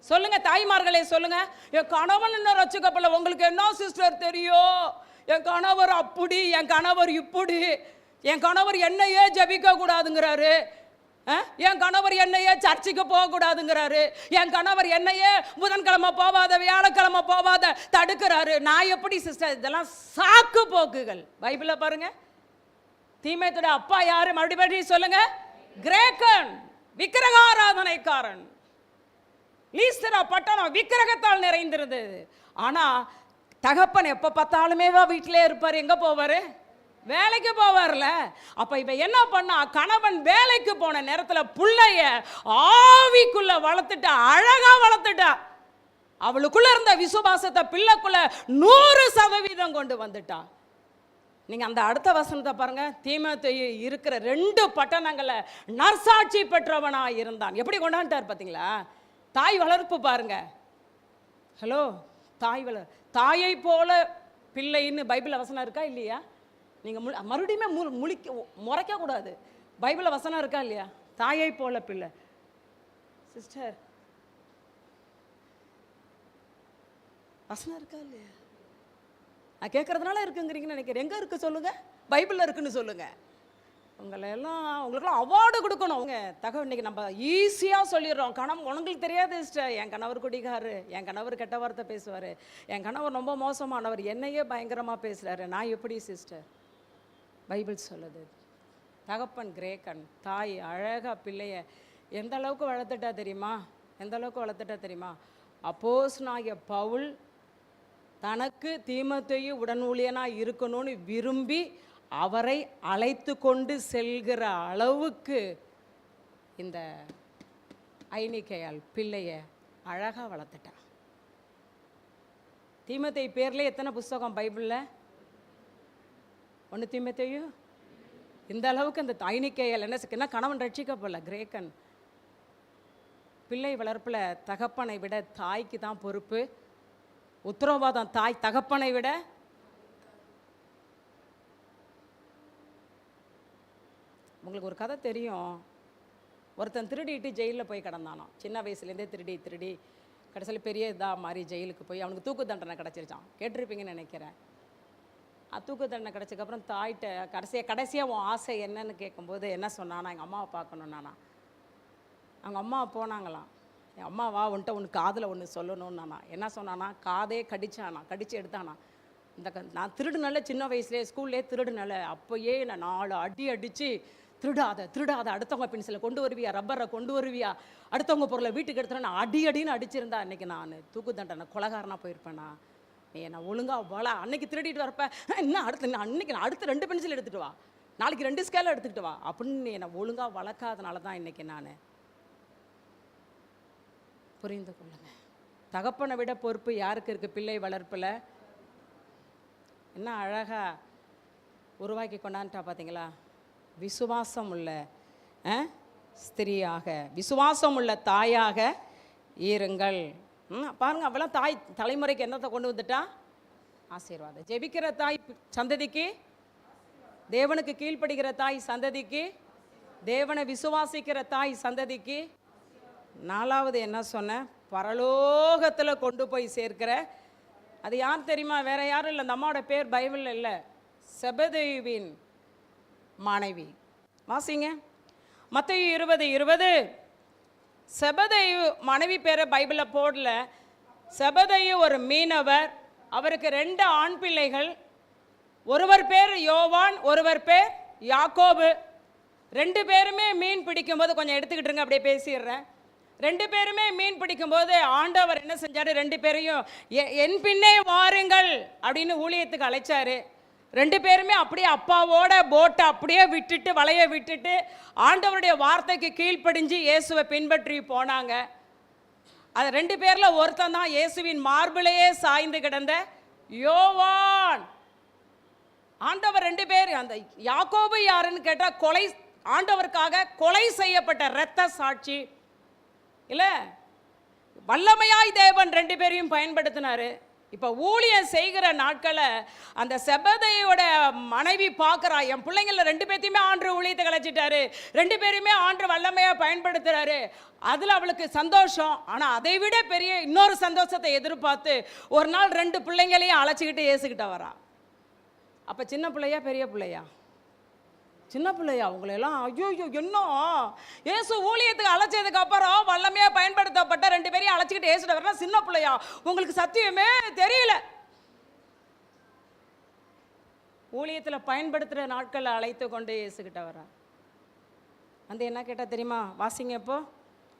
சொல்லுங்க தாய்மார்களே, சொல்லுங்க. என் கணவன் என்ன ரட்சிக்கப்படல, உங்களுக்கு என்ன சிஸ்டர் தெரியும்? என் கணவர் அப்படி, என் கணவர் இப்படி, என் கணவர் என்னையே ஜபிக்க கூடாதுங்கிறாரு, என் கணவர் என்னையே சர்ச்சுக்கு போக கூடாதுங்கிறாரு, என் கணவர் என்னையே புதன்கிழமை போவாத வியாழக்கிழமை போவாத தடுக்கிறாரு. நான் எப்படி சிஸ்டர்? இதெல்லாம் சாக்கு போக்குகள். பைபிள பாருங்க. தீமோத்தேயோட அப்பா யாரு? மறுபடியும் சொல்லுங்க. கிரேக்கன், விக்கிரக ஆராதனைக்காரன். லீஸ்திரா பட்டணம் விக்கிரகத்தால் நிறைந்திருந்தது. ஆனா தகப்பன் எப்ப பார்த்தாலுமே வீட்டிலே இருப்பார். எங்க போவாரு? வேலைக்கு போவார்ல. அப்ப இவ என்ன பண்ணா, கணவன் வேலைக்கு போன நேரத்துல புள்ளைய ஆவிக்குள்ள வளர்த்துட்டா, அழகா வளர்த்துட்டா. அவளுக்குள்ள இருந்த விசுவாசத்தை பிள்ளைக்குள்ள 100% கொண்டு வந்துட்டா. நீங்க அந்த அடுத்த வசனத்தை பாருங்க. தீமோத்தேயு இருக்கிற 2 பட்டணங்களை நற்சாட்சி பெற்றவனா இருந்தான். எப்படி கொண்டாண்டார் பாத்தீங்களா? தாய் வளர்ப்பு பாருங்க. ஹலோ, தாயை போல பிள்ளைன்னு பைபிள் வசனம் இருக்கா இல்லையா? நீங்க மறுபடியுமே முறைக்க கூடாது. பைபிள் வசனம் இருக்கா இல்லையா? தாயை போல பிள்ளை. சிஸ்டர், வசனம் இருக்கா இல்லையா? நான் கேட்கறதுனால இருக்குங்கிறீங்கன்னு நினைக்கிறேன். எங்க இருக்கு சொல்லுங்க? பைபிள்ல இருக்குன்னு சொல்லுங்க. உங்களுக்கெல்லாம் அவார்டு கொடுக்கணும். இன்னைக்கு நம்ம ஈஸியாக சொல்லிடுறோம். உங்களுக்கு தெரியாது சிஸ்டர், என் கணவர் குடிகாரு, என் கணவர் கெட்ட வார்த்தை பேசுவார், என் கணவர் ரொம்ப மோசமானவர், என்னையே பயங்கரமாக பேசுகிறாரு. நான் எப்படி சிஸ்டர்? பைபிள் சொல்லுது, தகப்பன் கிரேக்கன், தாய் அழகா பிள்ளைய எந்த அளவுக்கு வளர்த்துட்டா தெரியுமா? எந்த அளவுக்கு வளர்த்துட்டா தெரியுமா? அப்போஸ்தலனாகிய பவுல் தனக்கு தீமோத்தேயு உடன் ஊழியனாக இருக்கணும்னு விரும்பி அவரை அழைத்து கொண்டு செல்கிற அளவுக்கு இந்த ஐனிக்கையால் பிள்ளைய அழகாக வளர்த்துட்டா. தீமோத்தேயு பேர்ல எத்தனை புஸ்தகம் பைபிளில்? 1 தீமோத்தேயு. இந்த அளவுக்கு அந்த ஐனிக்கையால் என்ன கணவன் ரட்சிக்கப்படல, கிரேக்கன். பிள்ளை வளர்ப்பில் தகப்பனை விட தாய்க்கு தான் பொறுப்பு, உத்தரவாதம். தாய் தகப்பனை விட. உங்களுக்கு ஒரு கதை தெரியும். ஒருத்தன் திருடிட்டு ஜெயிலில் போய் கிடந்தானோ. சின்ன வயசுலேருந்தே திருடி கடைசியில் பெரிய இதாக மாதிரி ஜெயிலுக்கு போய் அவனுக்கு தூக்கு தண்டனை கிடச்சிருச்சான். கேட்டிருப்பீங்கன்னு நினைக்கிறேன். தூக்கு தண்டனை கிடச்சதுக்கப்புறம் தாய்கிட்ட கடைசியாக உன் ஆசை என்னன்னு கேட்கும்போது என்ன சொன்னானா, எங்கள் அம்மாவை பார்க்கணும் நானா. அவங்க அம்மா போனாங்களாம். என் அம்மாவா உன்ட்ட உனக்கு காதில் ஒன்று சொல்லணும்னு நானா. என்ன சொன்னானா, காதே கடிச்சு எடுத்தானா. நான் திருடுனால சின்ன வயசுலேயே ஸ்கூல்லே திருடுனால அப்போயே நான் 4 அடி அடித்து திருடாத அடுத்தவங்க பென்சிலை கொண்டு வருவியா, ரப்பரை கொண்டு வருவியா, அடுத்தவங்க பொருளை வீட்டுக்கு எடுத்துகிற நான் அடின்னு அடிச்சிருந்தா அன்றைக்கி நான் தூக்கு தண்டனை கொலகாரனாக போயிருப்பேனா? நான் ஒழுங்காக அன்னைக்கு திருடிட்டு வரப்ப இன்னும் அன்னைக்கு நான் அடுத்த 2 பென்சில் எடுத்துகிட்டு வா, நாளைக்கு 2 ஸ்கேலை எடுத்துக்கிட்டு வா அப்படின்னு என்னை ஒழுங்காக வளர்க்காதனால தான் இன்றைக்கி நான். புரிந்து கொள்ளுங்க. தகப்பனை விட பொறுப்பு யாருக்கு இருக்குது? பிள்ளை வளர்ப்பில். என்ன அழகா உருவாக்கி கொண்டான்ட்டா பார்த்தீங்களா? விசுவாசம் உள்ள ஸ்திரீயாக, விசுவாசம் உள்ள தாயாக இருங்கள். பாருங்க, அவெல்லாம் தாய் தலைமுறைக்கு என்னத்தை கொண்டு வந்துட்டா? ஆசீர்வாதம். ஜெபிக்கிற தாய் சந்ததிக்கு, தேவனுக்கு கீழ்ப்படுகிற தாய் சந்ததிக்கு, தேவனை விசுவாசிக்கிற தாய் சந்ததிக்கு. 4வது என்ன சொன்ன? பரலோகத்தில் கொண்டு போய் சேர்க்கிற. அது யார் தெரியுமா? வேற யாரும் இல்லை. அந்த அம்மாவோட பேர் பைபிளில் இல்லை, செபதேயுவின் மனைவி. வாசிங்க மத்தேயு 20:20. செபதேயு மனைவி பேரை பைபிளில் போடல. செபதேயு ஒரு மீனவர். அவருக்கு 2 ஆண் பிள்ளைகள். ஒருவர் பேர் யோவான், ஒருவர் பேர் யாக்கோபு. 2 பேருமே மீன் பிடிக்கும்போது, கொஞ்சம் எடுத்துக்கிட்டுருங்க அப்படியே பேசிடுறேன். 2 பேருமே மீன் பிடிக்கும்போது ஆண்டவர் என்ன செஞ்சாரு? 2 பேரையும் என் பின்னே வாருங்கள் அப்படின்னு ஊழியத்துக்கு அழைச்சாரு. 2 பேருமே அப்படியே அப்பாவோட போட்டை அப்படியே விட்டுட்டு, வலையை விட்டுட்டு ஆண்டவருடைய வார்த்தைக்கு கீழ்ப்படிஞ்சு இயேசுவை பின்பற்றி போனாங்க. அது 2 பேரில் ஒருத்தன் தான் இயேசுவின் மார்பிலேயே சாய்ந்து கிடந்த யோவான். ஆண்டவர் 2 பேர். அந்த யாக்கோபு யாருன்னு கேட்டால் ஆண்டவருக்காக கொலை செய்யப்பட்ட இரத்த சாட்சி இல்லை. வல்லமையாய் தேவன் 2 பேரையும் பயன்படுத்தினாரு. இப்போ ஊழியம் செய்கிற நாட்களை அந்த செபதேயோட மனைவி பார்க்குறா, என் பிள்ளைங்கள 2 பேர்த்தையுமே ஆண்டு ஊழியத்தை கலைச்சிட்டாரு, 2 பேருமே ஆண்டு வல்லமையாக பயன்படுத்துகிறாரு. அதில் அவளுக்கு சந்தோஷம். ஆனால் அதை விட பெரிய இன்னொரு சந்தோஷத்தை எதிர்பார்த்து ஒரு நாள் 2 பிள்ளைங்களையும் அழைச்சிக்கிட்டு ஏசுக்கிட்ட வரா. அப்போ சின்ன பிள்ளையா பெரிய பிள்ளையா? சின்ன பிள்ளையா? அவங்களெல்லாம் ஐயோ என்ன ஏசு ஊழியத்துக்கு அழைச்சதுக்கு அப்புறம் வல்லமையாக பயன்படுத்தப்பட்ட 2 பேரையும் அழைச்சிக்கிட்டு ஏசுட வரனா சின்ன பிள்ளையா? உங்களுக்கு சத்தியமே தெரியல. ஊழியத்தில் பயன்படுத்துகிற நாட்களை அழைத்து கொண்டு ஏசுக்கிட்ட வரா. வந்து என்ன கேட்டால் தெரியுமா? வாசிங்க. இப்போ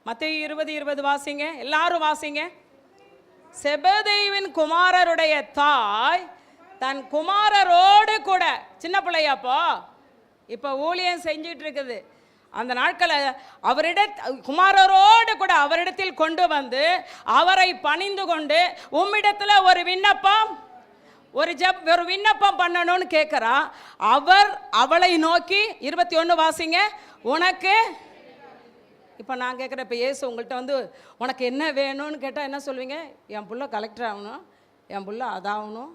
மத்தேயு 20:20 வாசிங்க, எல்லாரும் வாசிங்க. செபதேயுவின் குமாரருடைய தாய் தன் குமாரரோடு கூட, சின்ன பிள்ளையாப்போ இப்போ ஊழியம் செஞ்சிட்டு இருக்குது, அந்த நாட்களை குமாரரோடு கூட அவரிடத்தில் கொண்டு வந்து அவரை பணிந்து கொண்டு, உம்மிடத்தில் ஒரு விண்ணப்பம் ஒரு விண்ணப்பம் பண்ணணும்னு கேட்கிறா. அவர் அவளை நோக்கி 21 வாசிங்க, உனக்கு, இப்போ நான் கேட்குறேன், இப்போ இயேசு உங்கள்கிட்ட வந்து உனக்கு என்ன வேணும்னு கேட்டால் என்ன சொல்வீங்க? என் பிள்ளை கலெக்டர் ஆகணும், என் பிள்ளை அதாகணும்,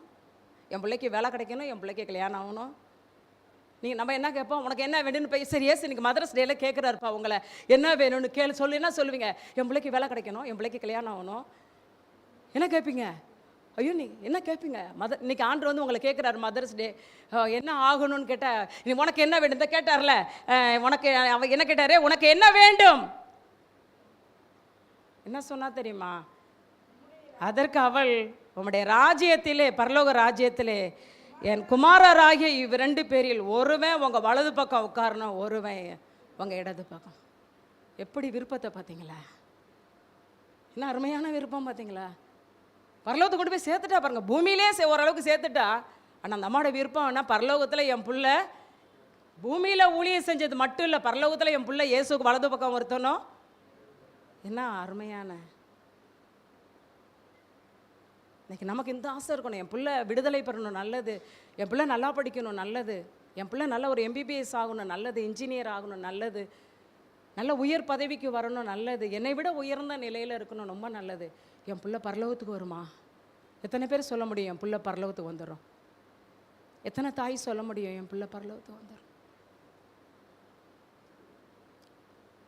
என் பிள்ளைக்கு வேலை கிடைக்கணும், என் பிள்ளைக்கு கல்யாணம் ஆகணும். நீங்கள் நம்ம என்ன கேட்போம்? உனக்கு என்ன வேணும்னு போய், சரி இயேசு இன்னைக்கு மதர்ஸ் டேல கேட்குறாருப்பா உங்களை, என்ன வேணும்னு சொல்லி என்ன சொல்லுவீங்க? என் பிள்ளைக்கு வேலை கிடைக்கணும், என் பிள்ளைக்கு கல்யாணம் ஆகணும். என்ன கேட்பீங்க? ஐயோ, நீ என்ன கேட்பீங்க? இன்னைக்கு ஆண்டு வந்து உங்களை கேட்குறாரு மதர்ஸ் டே, என்ன ஆகணும்னு கேட்டால், நீ உனக்கு என்ன வேண்டும் இந்த கேட்டார்ல, உனக்கு அவர் என்ன கேட்டார்? உனக்கு என்ன வேண்டும்? என்ன சொன்னா தெரியுமா? அதற்கு அவள், உம்முடைய ராஜ்யத்திலே, பரலோக ராஜ்யத்திலே என் குமாரராகிய இவ்2 பேரில் ஒருவன் உங்கள் வலது பக்கம் உட்காரணும், ஒருவன் உங்கள் இடது பக்கம். எப்படி விருப்பத்தை பார்த்தீங்களா? என்ன அருமையான விருப்பம் பார்த்தீங்களா? பரலோகத்தை கொண்டு போய் சேர்த்துட்டா பாருங்க, பூமியிலே ஓரளவுக்கு சேர்த்துட்டா. ஆனால் அந்த அம்மாவோட விருப்பம் என்ன? பரலோகத்தில் என் புள்ள பூமியில் ஊழியம் செஞ்சது மட்டும் இல்லை, பரலோகத்தில் என் புள்ள இயேசுக்கு வலது பக்கம் ஒருத்தனும். என்ன அருமையான! இன்னைக்கு நமக்கு இந்த ஆசை இருக்கணும், என் பிள்ளை விடுதலை பெறணும், நல்லது, என் பிள்ளை நல்லா படிக்கணும், நல்லது, என் பிள்ளை நல்ல ஒரு MBBS ஆகணும், நல்லது, இன்ஜினியர் ஆகணும், நல்லது, நல்ல உயர் பதவிக்கு வரணும், நல்லது, என்னை விட உயர்ந்த நிலையில் இருக்கணும், ரொம்ப நல்லது. என் பிள்ளை பரலோகத்துக்கு வருமா? எத்தனை பேர் சொல்ல முடியும் என் பிள்ளை பரலோகத்துக்கு வந்துடும்? எத்தனை தாய் சொல்ல முடியும் என் பிள்ளை பரலோகத்துக்கு வந்துடும்?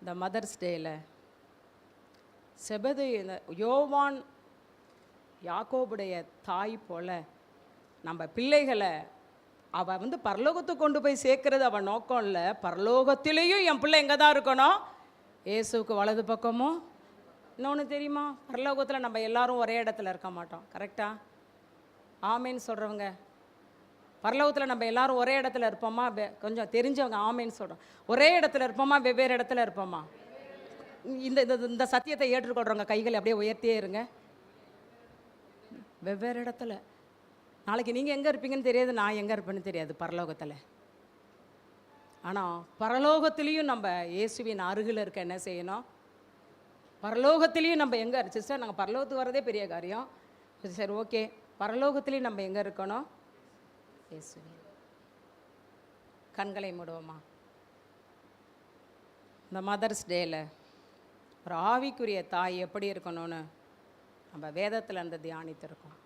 இந்த மதர்ஸ் டேயில் யோவான் யாக்கோபுடைய தாய் போல நம்ம பிள்ளைகளை அவள் வந்து பரலோகத்துக்கு கொண்டு போய் சேர்க்கறது அவள் நோக்கம் இல்லை. பரலோகத்திலேயும் என் பிள்ளை எங்கே தான் இருக்கணும்? இயேசுக்கு வலது பக்கமும். இன்னொன்று தெரியுமா? பரலோகத்தில் நம்ம எல்லாரும் ஒரே இடத்துல இருக்க மாட்டோம், கரெக்டா? ஆமேன்னு சொல்கிறவங்க, பரலோகத்தில் நம்ம எல்லாரும் ஒரே இடத்துல இருப்போமா? கொஞ்சம் தெரிஞ்சவங்க ஆமேன்னு சொல்கிறோம். ஒரே இடத்துல இருப்போமா, வெவ்வேறு இடத்துல இருப்போமா? இந்த இந்த சத்தியத்தை ஏற்றுக்கொள்கிறவங்க கைகளை அப்படியே உயர்த்தியே இருங்க. வெவ்வேறு இடத்துல. நாளைக்கு நீங்கள் எங்கே இருப்பீங்கன்னு தெரியாது, நான் எங்கே இருப்பேன்னு தெரியாது பரலோகத்தில். ஆனால் பரலோகத்திலையும் நம்ம இயேசுவின் அருகில் இருக்க என்ன செய்யணும்? பரலோகத்திலையும் நம்ம எங்கே சிஸ்டர், நாங்கள் பரலோகத்துக்கு வரதே பெரிய காரியம். சரி, ஓகே, பரலோகத்திலையும் நம்ம எங்கே இருக்கணும்? இயேசுவின். கண்களை மூடுவோமா? இந்த மதர்ஸ் டேயில் ஒரு ஆவிக்குரிய தாய் எப்படி இருக்கணும்னு நம்ம வேதத்தில் இருந்து தியானித்திருக்கோம்.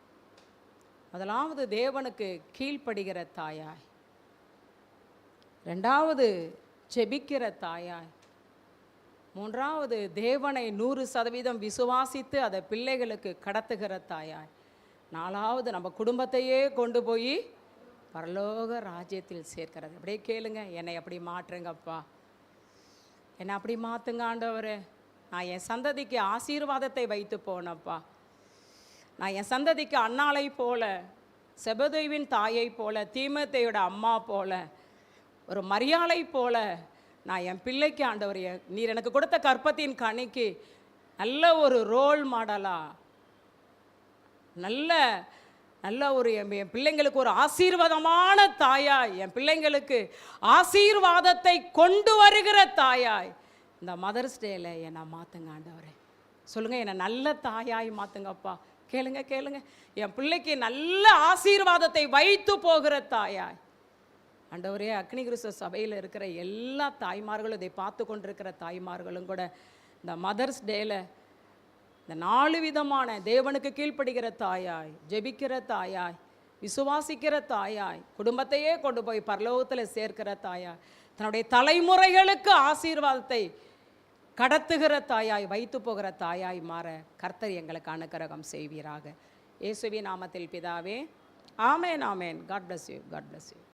முதலாவது தேவனுக்கு கீழ்ப்படுகிற தாயாய், 2வது ஜெபிக்கிற தாயாய், 3வது தேவனை 100% விசுவாசித்து அதை பிள்ளைகளுக்கு கடத்துகிற தாயாய், 4வது நம்ம குடும்பத்தையே கொண்டு போய் பரலோக ராஜ்யத்தில் சேர்க்கிறது. அப்படியே கேளுங்க, என்னை அப்படி மாற்றுங்கப்பா, என்னை அப்படி மாற்றுங்க ஆண்டவரே. நான் என் சந்ததிக்கு ஆசீர்வாதத்தை வைத்து போனப்பா. நான் என் சந்ததிக்கு அன்னாளை போல, செபதேயுவின் தாயை போல, தீமோத்தேயோட அம்மா போல, ஒரு மரியாளை போல நான் என் பிள்ளைக்கு ஆண்டவர், நீர் எனக்கு கொடுத்த கற்பத்தின் கனிக்கு நல்ல ஒரு ரோல் மாடலாக, நல்ல நல்ல ஒரு என் பிள்ளைங்களுக்கு ஒரு ஆசீர்வாதமான தாயாய், என் பிள்ளைங்களுக்கு ஆசீர்வாதத்தை கொண்டு வருகிற தாயாய் இந்த மதர்ஸ் டேயில் என்னை மாற்றுங்க ஆண்டவரே. சொல்லுங்கள், என்னை நல்ல தாயாய் மாற்றுங்கப்பா. கேளுங்க கேளுங்க, என் பிள்ளைக்கு நல்ல ஆசீர்வாதத்தை வைத்து போகிற தாயாய் ஆண்டவரே. அக்னி கிறிஸ்துவ சபையில் இருக்கிற எல்லா தாய்மார்களும், இதை பார்த்து கொண்டிருக்கிற தாய்மார்களும் கூட இந்த மதர்ஸ் டேயில் இந்த 4 விதமான தேவனுக்கு கீழ்ப்படுகிற தாயாய், ஜெபிக்கிற தாயாய், விசுவாசிக்கிற தாயாய், குடும்பத்தையே கொண்டு போய் பரலோகத்தில் சேர்க்கிற தாயாய், தன்னுடைய தலைமுறைகளுக்கு ஆசீர்வாதத்தை கடத்துகிற தாயாய், வைத்து போகிற தாயாய் மாற கர்த்தர் எங்களுக்கு அனுக்கிரகம் செய்வீராக. இயேசுவின் நாமத்தில் பிதாவே, amen amen. God bless you, God bless you.